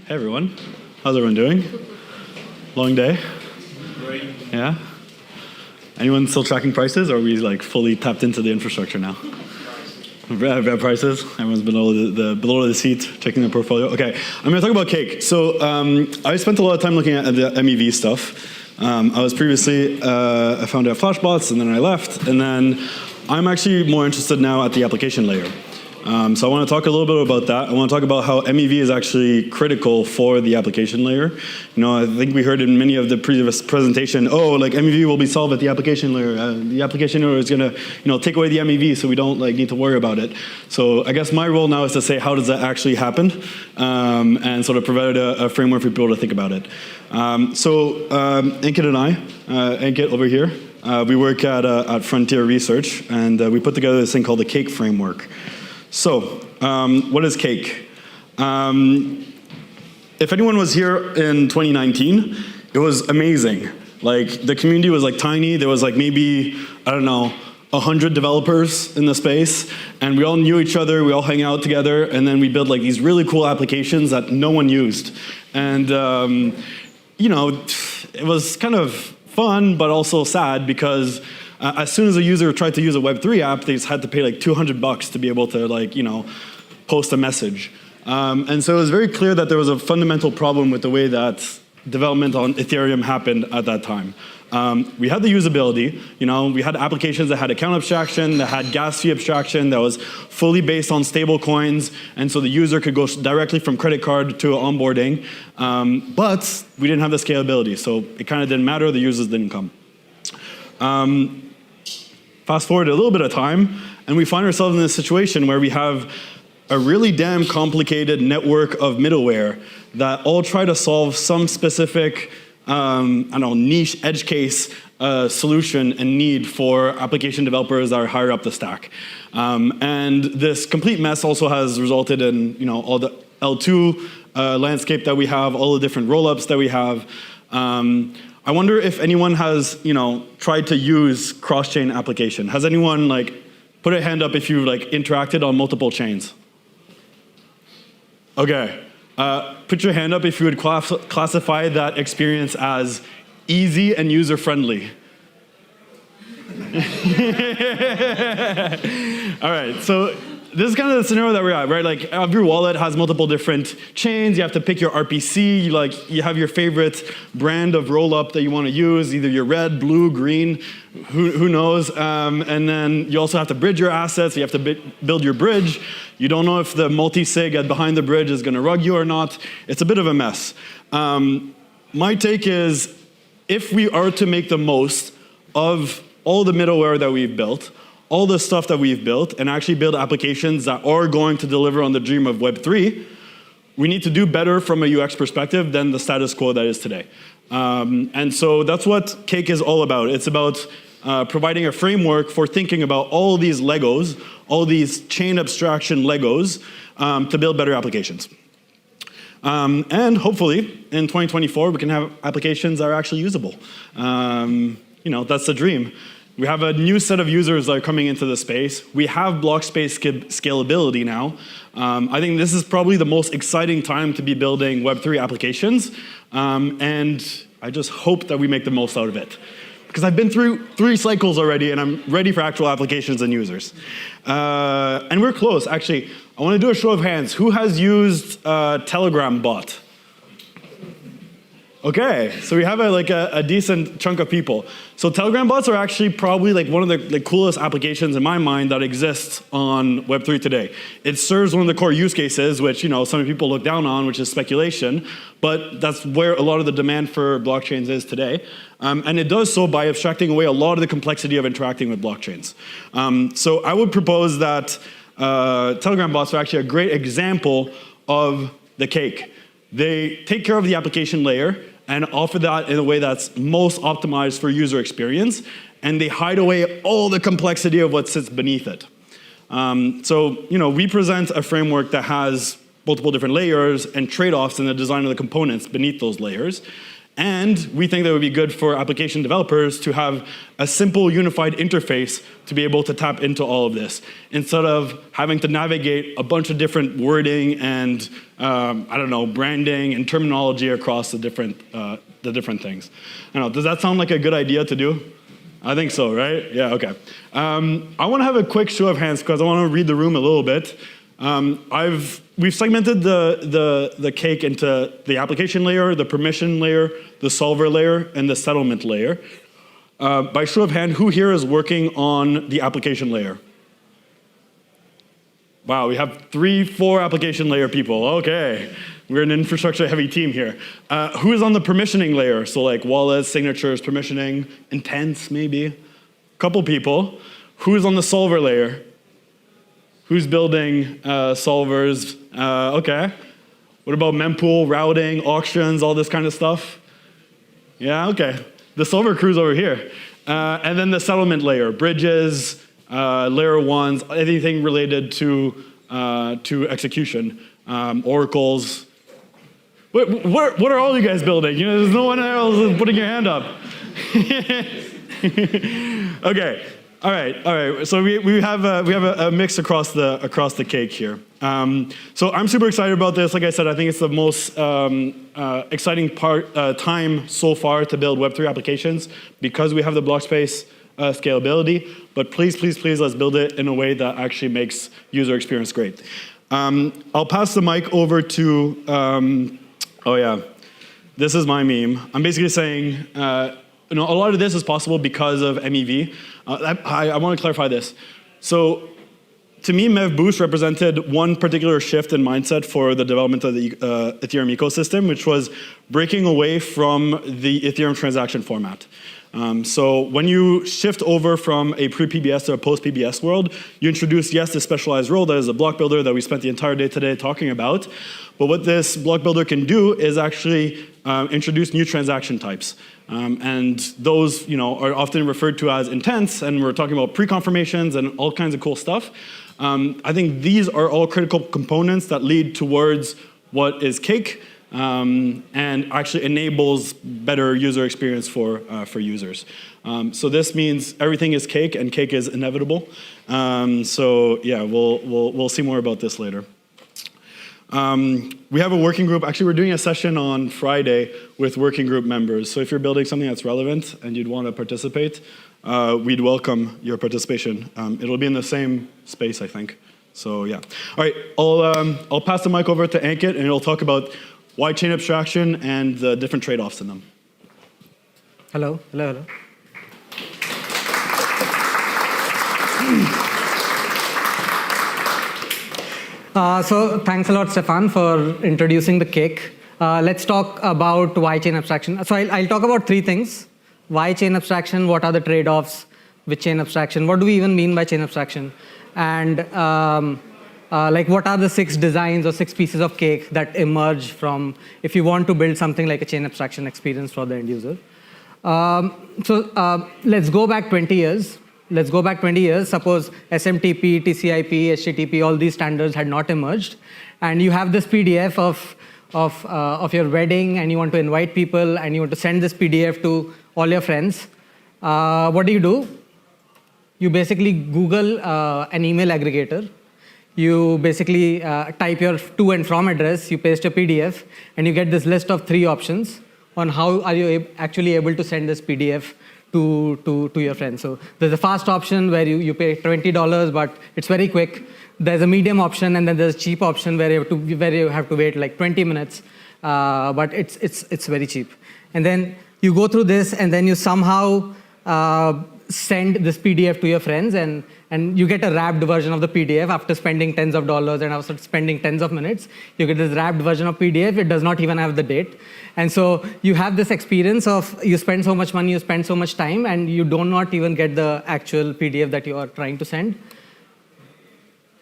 Hey everyone, how's everyone doing? Long day? Great. Yeah? Anyone still tracking prices, or are we like fully tapped into the infrastructure now? Bad prices? Everyone's below the seat, checking their portfolio. Okay, I'm gonna talk about cake. So I spent a lot of time looking at the MEV stuff. I was previously a founder at Flashbots, and then I left, and then I'm actually more interested now at the application layer. So I want to talk a little bit about that. I want to talk about how MEV is actually critical for the application layer. You know, I think we heard in many of the previous presentation, oh, like MEV will be solved at the application layer. The application layer is going to, take away the MEV, so we don't need to worry about it. So I guess my role now is to say, how does that actually happen, and sort of provide a framework for people to think about it. Ankit and I, Ankit over here, we work at Frontier Research, and we put together this thing called the Cake Framework. So, what is cake? If anyone was here in 2019, it was amazing. Like, the community was tiny. There was maybe, 100 developers in the space, and we all knew each other. We all hang out together, and then we built these really cool applications that no one used. And it was kind of fun, but also sad because as soon as a user tried to use a Web3 app, they just had to pay $200 to be able to post a message. And so it was very clear that there was a fundamental problem with the way that development on Ethereum happened at that time. We had the usability, we had applications that had account abstraction, that had gas fee abstraction, that was fully based on stable coins, and so the user could go directly from credit card to onboarding. But we didn't have the scalability, so it kind of didn't matter, the users didn't come. Fast forward a little bit of time, and we find ourselves in this situation where we have a really damn complicated network of middleware that all try to solve some specific, niche edge case solution and need for application developers that are higher up the stack. And this complete mess also has resulted in, all the L2 landscape that we have, all the different rollups that we have. I wonder if anyone has, tried to use cross-chain application. Has anyone put a hand up if you've interacted on multiple chains? Okay. Put your hand up if you would classify that experience as easy and user-friendly. All right, so this is kind of the scenario that we're at, right? Every wallet has multiple different chains. You have to pick your RPC. You have your favorite brand of rollup that you want to use, either your red, blue, green, who knows. And then you also have to bridge your assets. You have to build your bridge. You don't know if the multi-sig behind the bridge is going to rug you or not. It's a bit of a mess. My take is, if we are to make the most of all the middleware that we've built, all the stuff that we've built, and actually build applications that are going to deliver on the dream of Web3, we need to do better from a UX perspective than the status quo that is today. And so that's what Cake is all about. It's about providing a framework for thinking about all these Legos, all these chain abstraction Legos, to build better applications. And hopefully, in 2024, we can have applications that are actually usable. That's the dream. We have a new set of users that are coming into the space. We have block space scalability now. I think this is probably the most exciting time to be building Web3 applications. And I just hope that we make the most out of it. Because I've been through 3 cycles already, and I'm ready for actual applications and users. And we're close, actually. I want to do a show of hands. Who has used Telegram bot? Okay, so we have a decent chunk of people. So Telegram bots are actually probably one of the coolest applications in my mind that exists on Web3 today. It serves one of the core use cases, which some people look down on, which is speculation, but that's where a lot of the demand for blockchains is today. And it does so by abstracting away a lot of the complexity of interacting with blockchains. So I would propose that Telegram bots are actually a great example of the cake. They take care of the application layer and offer that in a way that's most optimized for user experience, and they hide away all the complexity of what sits beneath it. We present a framework that has multiple different layers and trade-offs in the design of the components beneath those layers. And we think that it would be good for application developers to have a simple unified interface to be able to tap into all of this, instead of having to navigate a bunch of different wording and, branding and terminology across the different things. I don't know, does that sound like a good idea to do? I think so, right? Yeah, okay. I want to have a quick show of hands because I want to read the room a little bit. We've segmented the cake into the application layer, the permission layer, the solver layer, and the settlement layer. By show of hand, who here is working on the application layer? Wow, we have 3-4 application layer people. Okay, we're an infrastructure-heavy team here. Who is on the permissioning layer? So like wallets, signatures, permissioning, intents, maybe. A couple people. Who is on the solver layer? Who's building solvers? Okay. What about mempool, routing, auctions, all this kind of stuff? Yeah, okay. The solver crew's over here. And then the settlement layer, bridges, layer ones, anything related to execution, oracles. What are all you guys building? There's no one else putting your hand up. Okay. All right. So we have a mix across the cake here. So I'm super excited about this. Like I said, I think it's the most exciting time so far to build Web3 applications because we have the block space scalability. But please, let's build it in a way that actually makes user experience great. I'll pass the mic over to. This is my meme. I'm basically saying. A lot of this is possible because of MEV. I want to clarify this. So to me, Mev Boost represented one particular shift in mindset for the development of the Ethereum ecosystem, which was breaking away from the Ethereum transaction format. So when you shift over from a pre-PBS to a post-PBS world, you introduce, yes, this specialized role that is a block builder that we spent the entire day today talking about. But what this block builder can do is actually introduce new transaction types. And those are often referred to as intents, and we're talking about pre-confirmations and all kinds of cool stuff. I think these are all critical components that lead towards what is cake, and actually enables better user experience for users. So this means everything is cake, and cake is inevitable. So yeah, we'll see more about this later. We have a working group. Actually, we're doing a session on Friday with working group members. So if you're building something that's relevant and you'd want to participate, we'd welcome your participation. It'll be in the same space, I think. So yeah. All right, I'll pass the mic over to Ankit, and he'll talk about why chain abstraction and the different trade-offs in them. Hello. So thanks a lot, Stephane, for introducing the cake. Let's talk about why chain abstraction. So I'll talk about 3 things. Why chain abstraction? What are the trade-offs with chain abstraction? What do we even mean by chain abstraction? And what are the 6 designs or 6 pieces of cake that emerge from if you want to build something like a chain abstraction experience for the end user? Let's go back 20 years. Suppose SMTP, TCP, HTTP, all these standards had not emerged, and you have this PDF of your wedding, and you want to invite people, and you want to send this PDF to all your friends. What do? You basically Google an email aggregator. You basically type your to and from address. You paste your PDF, and you get this list of 3 options on how are you actually able to send this PDF to your friends. So there's a fast option where you pay $20, but it's very quick. There's a medium option, and then there's a cheap option where you have to wait like 20 minutes, but it's very cheap. And then you go through this, and then you somehow send this PDF to your friends, and you get a wrapped version of the PDF after spending tens of dollars and after spending tens of minutes. You get this wrapped version of PDF. It does not even have the date. And so you have this experience of you spend so much money, you spend so much time, and you do not even get the actual PDF that you are trying to send.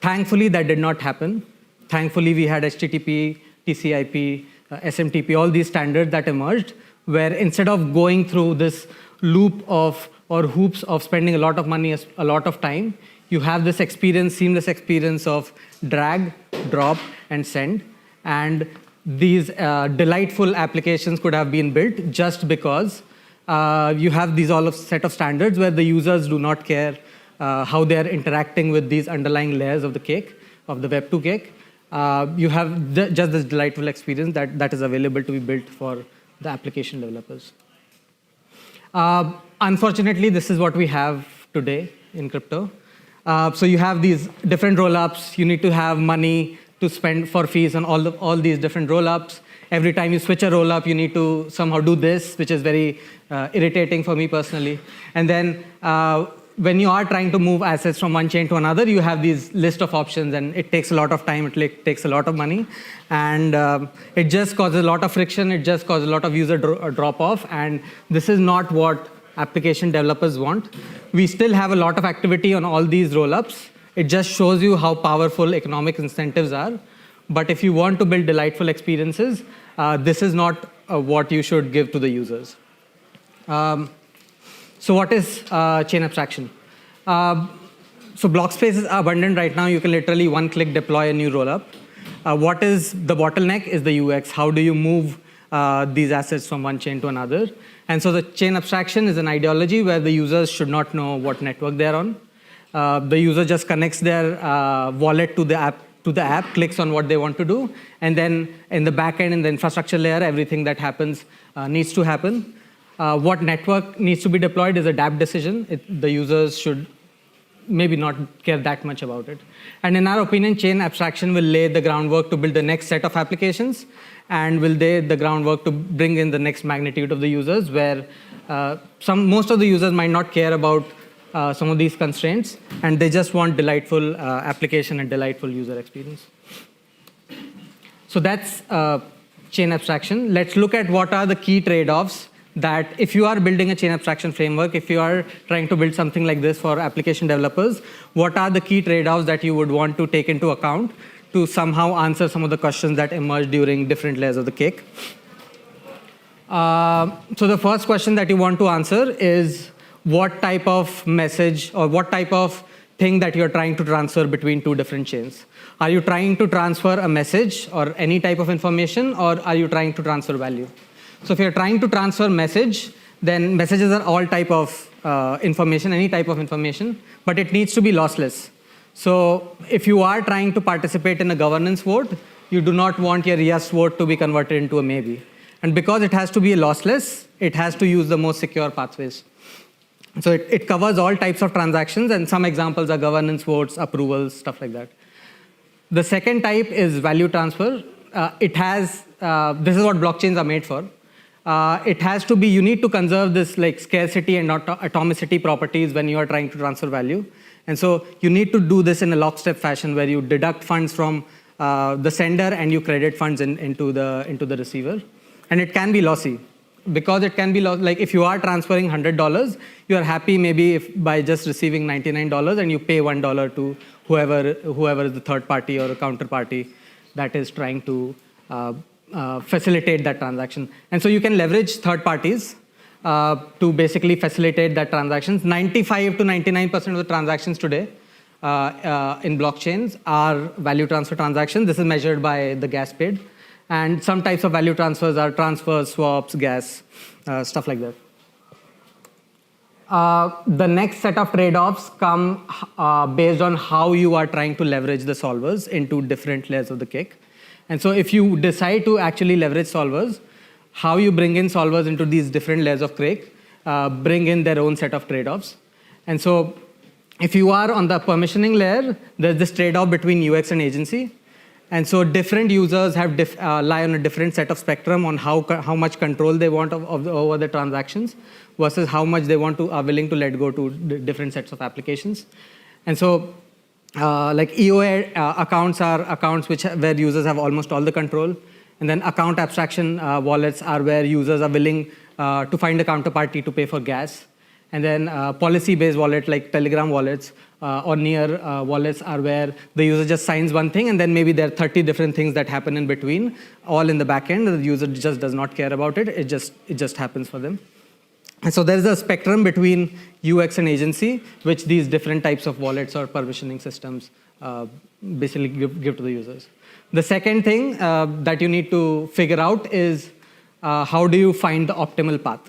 Thankfully, that did not happen. Thankfully, we had HTTP, TCP, SMTP, all these standards that emerged, where instead of going through this loop or hoops of spending a lot of money, a lot of time, you have this seamless experience of drag, drop, and send. And these delightful applications could have been built just because you have these all of set of standards where the users do not care how they're interacting with these underlying layers of the cake, of the Web2 cake. You have just this delightful experience that is available to be built for the application developers. Unfortunately, this is what we have today in crypto. So you have these different rollups. You need to have money to spend for fees on all these different rollups. Every time you switch a rollup, you need to somehow do this, which is very irritating for me personally. And then when you are trying to move assets from one chain to another, you have these list of options, and it takes a lot of time, it takes a lot of money, and it just causes a lot of friction, it just causes a lot of user drop-off, and this is not what application developers want. We still have a lot of activity on all these rollups. It just shows you how powerful economic incentives are. But if you want to build delightful experiences, this is not what you should give to the users. So what is chain abstraction? So block space is abundant right now. You can literally one-click deploy a new rollup. What is the bottleneck is the UX. How do you move these assets from one chain to another? And so the chain abstraction is an ideology where the users should not know what network they're on. The user just connects their wallet to the app, clicks on what they want to do, and then in the backend, in the infrastructure layer, everything that happens needs to happen. What network needs to be deployed is a dApp decision. The users should maybe not care that much about it. And in our opinion, chain abstraction will lay the groundwork to build the next set of applications, and will lay the groundwork to bring in the next magnitude of the users, where most of the users might not care about some of these constraints, and they just want delightful application and delightful user experience. So that's chain abstraction. Let's look at what are the key trade-offs that if you are building a chain abstraction framework, if you are trying to build something like this for application developers, what are the key trade-offs that you would want to take into account to somehow answer some of the questions that emerge during different layers of the cake? So the first question that you want to answer is what type of message or what type of thing that you're trying to transfer between two different chains. Are you trying to transfer a message or any type of information, or are you trying to transfer value? So if you're trying to transfer message, then messages are all type of information, any type of information, but it needs to be lossless. So if you are trying to participate in a governance vote, you do not want your yes vote to be converted into a maybe. And because it has to be lossless, it has to use the most secure pathways. So it covers all types of transactions, and some examples are governance votes, approvals, stuff like that. The second type is value transfer. This is what blockchains are made for. It has to be, you need to conserve this like scarcity and atomicity properties when you are trying to transfer value. And so you need to do this in a lockstep fashion where you deduct funds from the sender and you credit funds into the receiver. And it can be lossy. Because it can be like if you are transferring $100, you are happy maybe by just receiving $99 and you pay $1 to whoever is the third party or a counterparty that is trying to facilitate that transaction. And so you can leverage third parties to basically facilitate that transactions. 95 to 99% of the transactions today in blockchains are value transfer transactions. This is measured by the gas paid. And some types of value transfers are transfers, swaps, gas, stuff like that. The next set of trade-offs come based on how you are trying to leverage the solvers into different layers of the cake. And so if you decide to actually leverage solvers, how you bring in solvers into these different layers of cake bring in their own set of trade-offs. And so if you are on the permissioning layer, there's this trade-off between UX and agency. And so different users have lie on a different set of spectrum on how much control they want over the transactions versus how much they are willing to let go to different sets of applications. And so like EOA accounts are accounts where users have almost all the control. And then account abstraction wallets are where users are willing to find a counterparty to pay for gas. And then policy-based wallet like Telegram wallets or near wallets are where the user just signs one thing and then maybe there are 30 different things that happen in between, all in the back end. The user just does not care about it. It just happens for them. And so there's a spectrum between UX and agency, which these different types of wallets or permissioning systems basically give to the users. The second thing that you need to figure out is how do you find the optimal path.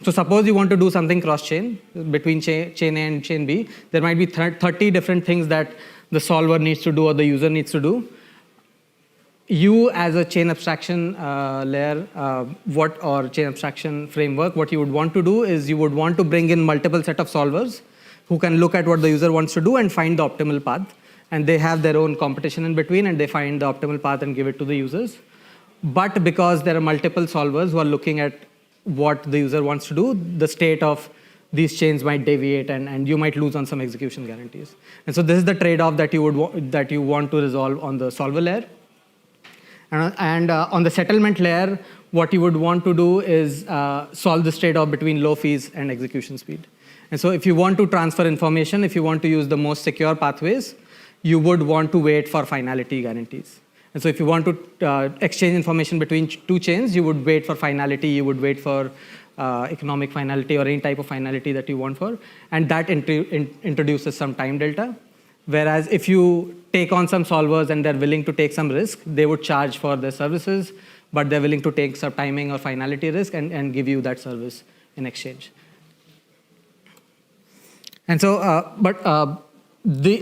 So suppose you want to do something cross-chain between chain A and chain B. There might be 30 different things that the solver needs to do or the user needs to do. You, as a chain abstraction layer or chain abstraction framework, what you would want to do is you would want to bring in multiple set of solvers who can look at what the user wants to do and find the optimal path. And they have their own competition in between, and they find the optimal path and give it to the users. But because there are multiple solvers who are looking at what the user wants to do, the state of these chains might deviate, and you might lose on some execution guarantees. And so this is the trade-off that you want to resolve on the solver layer. And on the settlement layer, what you would want to do is solve this trade-off between low fees and execution speed. And so if you want to transfer information, if you want to use the most secure pathways, you would want to wait for finality guarantees. And so if you want to exchange information between two chains, you would wait for finality, you would wait for economic finality or any type of finality that you want for. And that introduces some time delta. Whereas if you take on some solvers and they're willing to take some risk, they would charge for their services, but they're willing to take some timing or finality risk and give you that service in exchange. And so,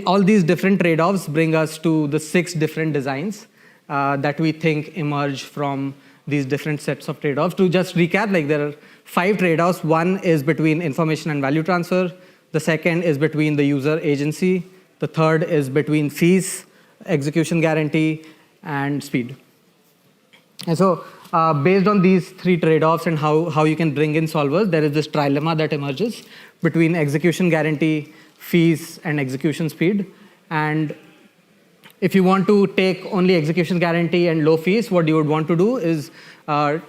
all these different trade-offs bring us to the 6 different designs that we think emerge from these different sets of trade-offs. To just recap, there are 5 trade-offs. One is between information and value transfer. The second is between the user agency. The third is between fees, execution guarantee, and speed. And so based on these 3 trade-offs and how you can bring in solvers, there is this trilemma that emerges between execution guarantee, fees, and execution speed. And if you want to take only execution guarantee and low fees, what you would want to do is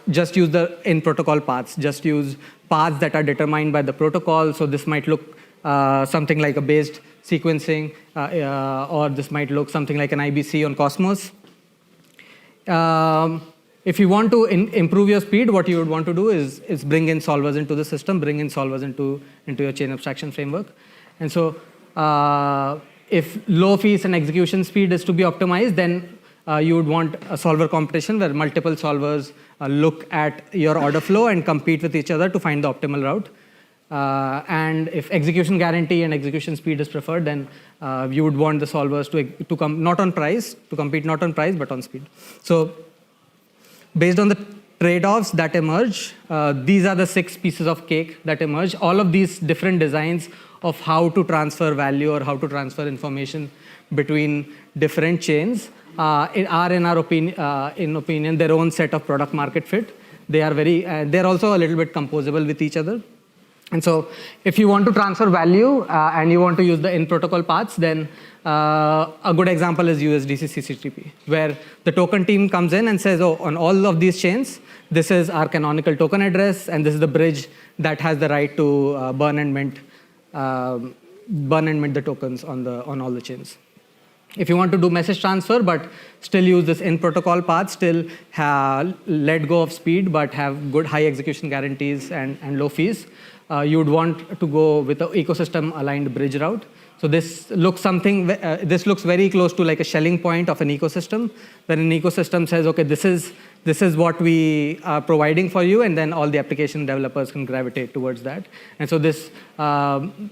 just use the in-protocol paths. Just use paths that are determined by the protocol. So this might look something like a based sequencing, or this might look something like an IBC on Cosmos. If you want to improve your speed, what you would want to do is bring in solvers into the system, bring in solvers into your chain abstraction framework. And so if low fees and execution speed is to be optimized, then you would want a solver competition where multiple solvers look at your order flow and compete with each other to find the optimal route. And if execution guarantee and execution speed is preferred, then you would want the solvers to come not on price, to compete not on price, but on speed. So based on the trade-offs that emerge, these are the 6 pieces of cake that emerge. All of these different designs of how to transfer value or how to transfer information between different chains are, in our opinion, their own set of product market fit. They are they're also a little bit composable with each other. And so if you want to transfer value and you want to use the in-protocol paths, then a good example is USDC CCTP, where the token team comes in and says, oh, on all of these chains, this is our canonical token address, and this is the bridge that has the right to burn and mint the tokens on all the chains. If you want to do message transfer, but still use this in-protocol path, still let go of speed, but have good high execution guarantees and low fees, you would want to go with an ecosystem-aligned bridge route. So this looks very close to like a Schelling point of an ecosystem, where an ecosystem says, okay, this is what we are providing for you, and then all the application developers can gravitate towards that. And so this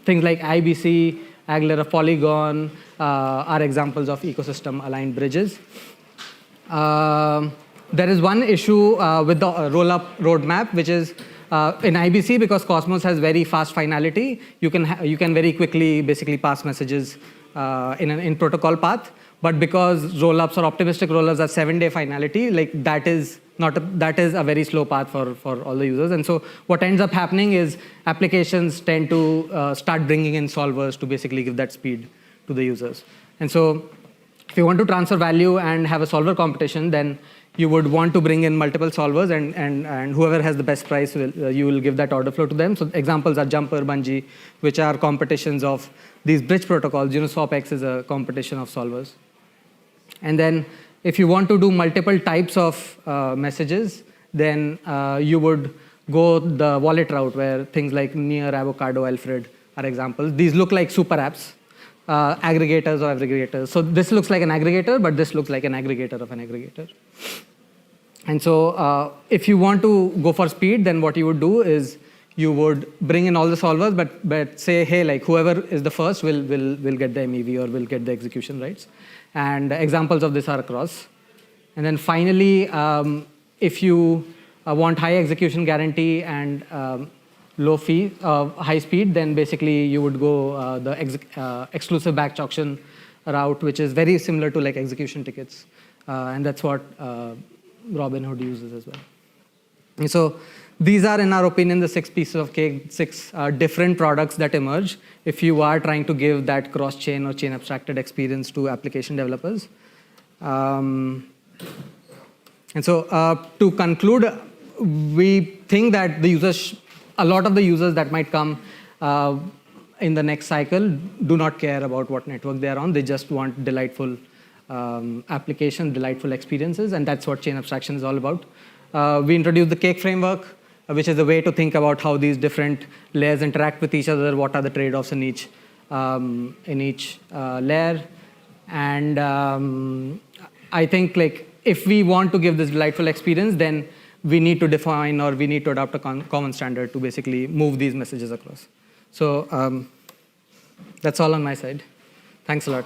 things like IBC, Aguilera Polygon are examples of ecosystem-aligned bridges. There is one issue with the roll-up roadmap, which is in IBC, because Cosmos has very fast finality, you can very quickly basically pass messages in an in-protocol path. But because roll-ups or optimistic roll-ups are 7-day finality, that is a very slow path for all the users. And so what ends up happening is applications tend to start bringing in solvers to basically give that speed to the users. And so if you want to transfer value and have a solver competition, then you would want to bring in multiple solvers, and whoever has the best price, you will give that order flow to them. So examples are Jumper, Bungee, which are competitions of these bridge protocols. SwapX is a competition of solvers. And then if you want to do multiple types of messages, then you would go the wallet route, where things like Near, Avocado, Alfred are examples. These look like super apps. aggregators or aggregators. So this looks like an aggregator, but this looks like an aggregator of an aggregator. And so if you want to go for speed, then what you would do is you would bring in all the solvers, but say, hey, like whoever is the first will get the MEV or will get the execution rights. And examples of this are across. And then finally, if you want high execution guarantee and low fee, high speed, then basically you would go the exclusive batch auction route, which is very similar to like execution tickets. And that's what Robinhood uses as well. And so these are, in our opinion, the 6 pieces of cake, 6 different products that emerge if you are trying to give that cross-chain or chain abstracted experience to application developers. And so to conclude, we think that the users, a lot of the users that might come in the next cycle do not care about what network they are on. They just want delightful application, delightful experiences, and that's what chain abstraction is all about. We introduced the cake framework, which is a way to think about how these different layers interact with each other, what are the trade-offs in each layer. And I think like if we want to give this delightful experience, then we need to define or we need to adopt a common standard to basically move these messages across. So that's all on my side. Thanks a lot.